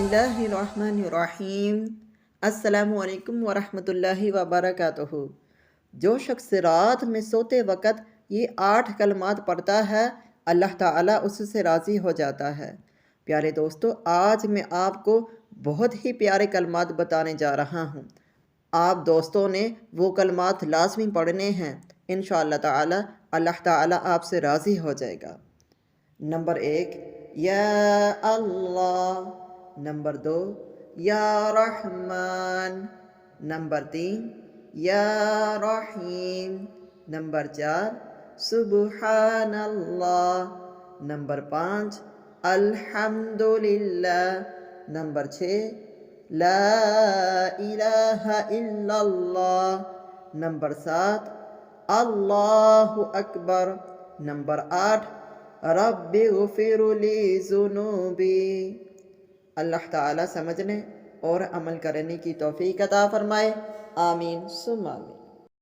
बिस्मिल्लाहिर्रहमानिर्रहीम। अस्सलामु अलैकुम वरहमतुल्लाहि वबरकातुहू। जो शख्स रात में सोते वक़्त ये 8 कलमात पढ़ता है, अल्लाह ताला उससे राज़ी हो जाता है। प्यारे दोस्तों, आज मैं आपको बहुत ही प्यारे कलमात बताने जा रहा हूँ। आप दोस्तों ने वो कलमात लाज़मी पढ़ने हैं। इंशाअल्लाह ताला अल्लाह ताला आपसे राज़ी हो जाएगा। नंबर 1, या अल्लाह। नंबर 2, या रहमान। नंबर 3, या रहीम। नंबर 4, सुबहानल्लाह। नंबर 5, अल्हम्दुलिल्लाह। नंबर 6, ला इलाहा इल्लल्लाह। नंबर 7, अल्लाहु अकबर। Number 8, rabbi ग़ुफ़िरली ज़ुनूबी। अल्लाह ताला समझने और अमल करने की तौफ़ीक़ अता फ़रमाए। आमीन सुम्मा आमीन।